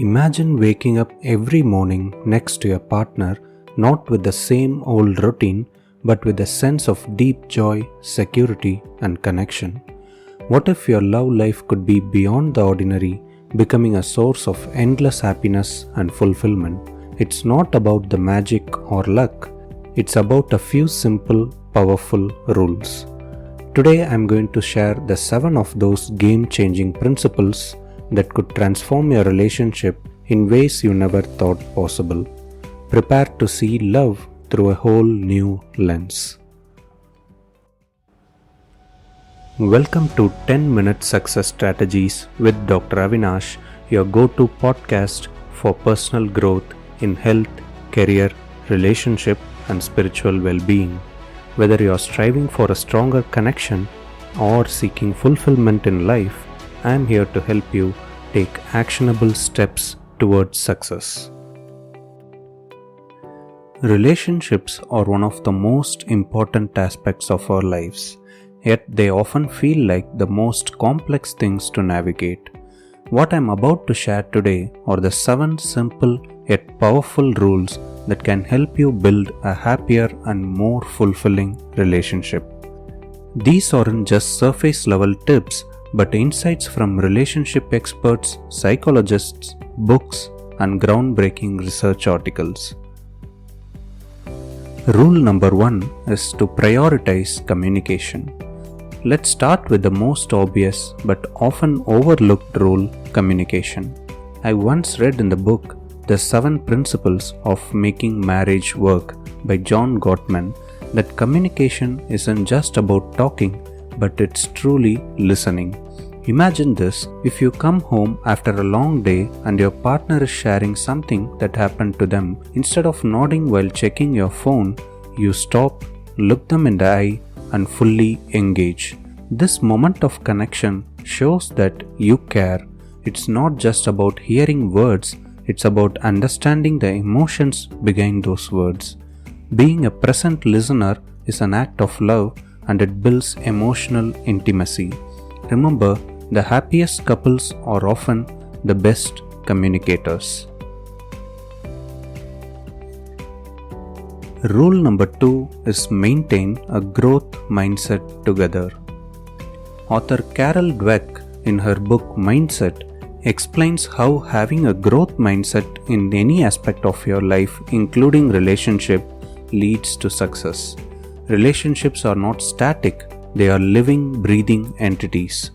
Imagine waking up every morning next to your partner, not with the same old routine, but with a sense of deep joy, security, and connection. What if your love life could be beyond the ordinary, becoming a source of endless happiness and fulfillment? It's not about the magic or luck, it's about a few simple, powerful rules. Today I'm going to share the 7 of those game-changing principles that could transform your relationship in ways you never thought possible. Prepare to see love through a whole new lens. Welcome to 10-Minute Success Strategies with Dr. Avinash, your go-to podcast for personal growth in health, career, relationship, and spiritual well-being. Whether you are striving for a stronger connection or seeking fulfillment in life, I am here to help you take actionable steps towards success. Relationships are one of the most important aspects of our lives, yet they often feel like the most complex things to navigate. What I am about to share today are the 7 simple yet powerful rules that can help you build a happier and more fulfilling relationship. These aren't just surface level tips, but insights from relationship experts, psychologists, books, and groundbreaking research articles. Rule number 1 is to prioritize communication. Let's start with the most obvious but often overlooked rule: communication. I once read in the book The 7 Principles of Making Marriage Work by John Gottman that communication isn't just about talking, but it's truly listening. Imagine this: if you come home after a long day and your partner is sharing something that happened to them, instead of nodding while checking your phone, you stop, look them in the eye, and fully engage. This moment of connection shows that you care. It's not just about hearing words, it's about understanding the emotions behind those words. Being a present listener is an act of love, and it builds emotional intimacy. Remember, the happiest couples are often the best communicators. Rule number 2 is maintain a growth mindset together. Author Carol Dweck, in her book Mindset, explains how having a growth mindset in any aspect of your life, including relationship, leads to success. Relationships are not static, they are living, breathing entities.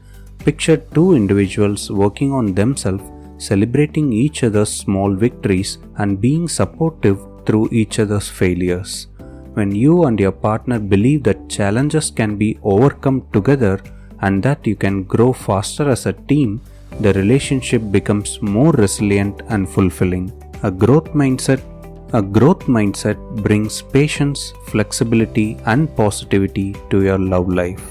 Picture 2 individuals working on themselves, celebrating each other's small victories and being supportive through each other's failures. When you and your partner believe that challenges can be overcome together and that you can grow faster as a team, the relationship becomes more resilient and fulfilling. A growth mindset brings patience, flexibility, and positivity to your love life.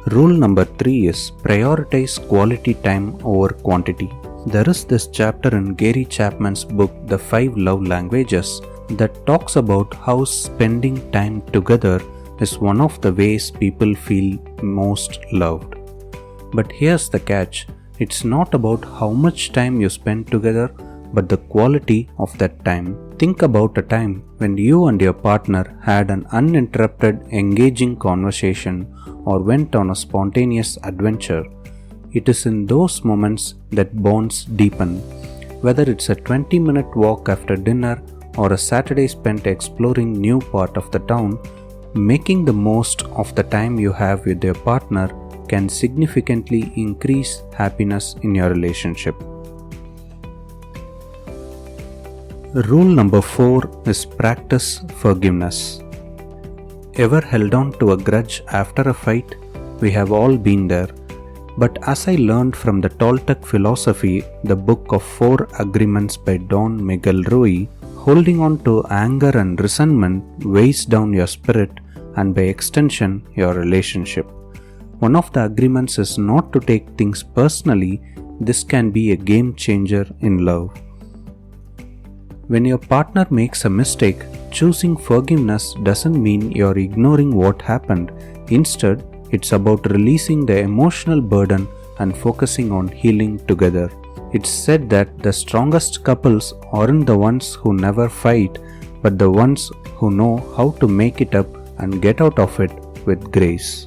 Rule number 3 is prioritize quality time over quantity. There is this chapter in Chapman's book, The 5 Love Languages, that talks about how spending time together is one of the ways people feel most loved. But here's the catch: it's not about how much time you spend together, but the quality of that time. Think about a time when you and your partner had an uninterrupted, engaging conversation or went on a spontaneous adventure. It is in those moments that bonds deepen. Whether it's a 20-minute walk after dinner or a Saturday spent exploring new part of the town, making the most of the time you have with your partner can significantly increase happiness in your relationship. Rule number 4 is practice forgiveness. Ever held on to a grudge after a fight? We have all been there. But as I learned from the Toltec philosophy, the book of 4 Agreements by Don Miguel Ruiz, holding on to anger and resentment weighs down your spirit and by extension your relationship. One of the agreements is not to take things personally. This can be a game changer in love. When your partner makes a mistake, choosing forgiveness doesn't mean you're ignoring what happened. Instead, it's about releasing the emotional burden and focusing on healing together. It's said that the strongest couples aren't the ones who never fight, but the ones who know how to make it up and get out of it with grace.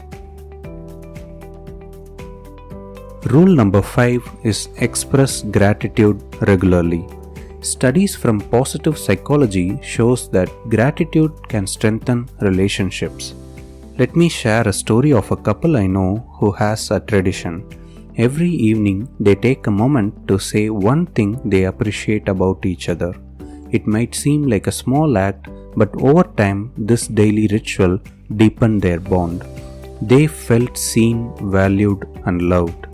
Rule number 5 is express gratitude regularly. Studies from positive psychology shows that gratitude can strengthen relationships. Let me share a story of a couple I know who has a tradition. Every evening they take a moment to say one thing they appreciate about each other. It might seem like a small act, but over time this daily ritual deepened their bond. They felt seen, valued, and loved.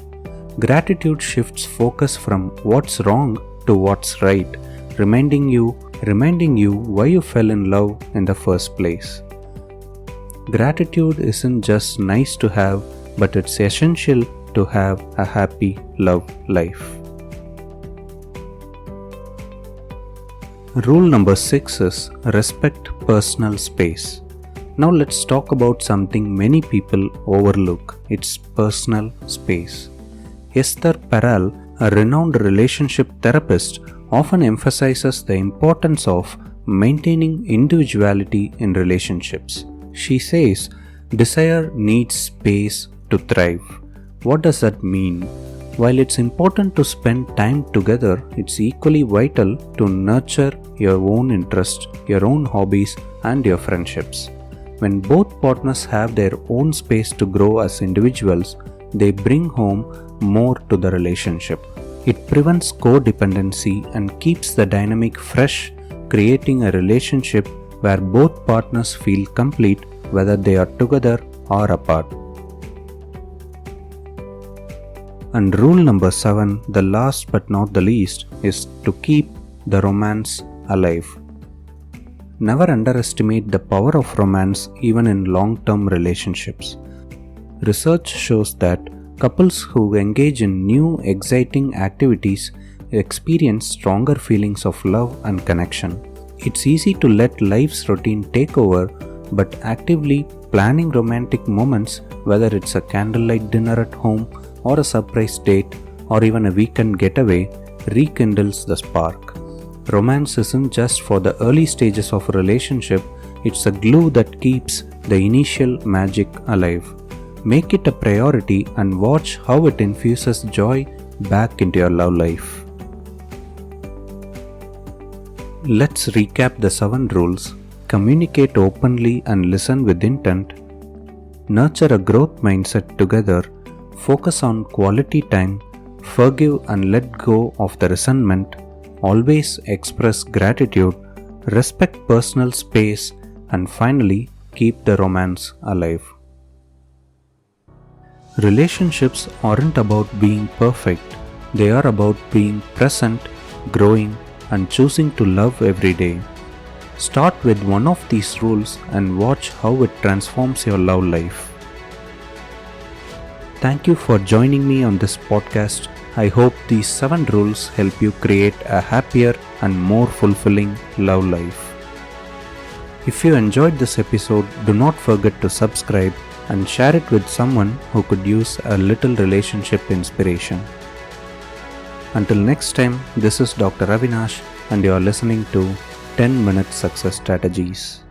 Gratitude shifts focus from what's wrong to what's right, reminding you why you fell in love in the first place. Gratitude isn't just nice to have, but it's essential to have a happy love life. Rule number 6 is respect personal space. Now let's talk about something many people overlook. It's personal space. Esther Perel, a renowned relationship therapist, often emphasizes the importance of maintaining individuality in relationships. She says, desire needs space to thrive. What does that mean? While it's important to spend time together, it's equally vital to nurture your own interests, your own hobbies, and your friendships. When both partners have their own space to grow as individuals, they bring home more to the relationship. It prevents codependency and keeps the dynamic fresh, creating a relationship where both partners feel complete whether they are together or apart. And rule number 7, the last but not the least, is to keep the romance alive. Never underestimate the power of romance even in long-term relationships. Research shows that couples who engage in new, exciting activities experience stronger feelings of love and connection. It's easy to let life's routine take over, but actively planning romantic moments, whether it's a candlelight dinner at home or a surprise date or even a weekend getaway, rekindles the spark. Romance isn't just for the early stages of a relationship, it's a glue that keeps the initial magic alive. Make it a priority and watch how it infuses joy back into your love life. Let's recap the 7 rules. Communicate openly and listen with intent. Nurture a growth mindset together. Focus on quality time. Forgive and let go of the resentment. Always express gratitude. Respect personal space. And finally, keep the romance alive. Relationships aren't about being perfect. They are about being present, growing, and choosing to love every day. Start with one of these rules and watch how it transforms your love life. Thank you for joining me on this podcast. I hope these 7 rules help you create a happier and more fulfilling love life. If you enjoyed this episode, do not forget to subscribe and share it with someone who could use a little relationship inspiration. Until next time, this is Dr. Avinash and you are listening to 10 Minute Success Strategies.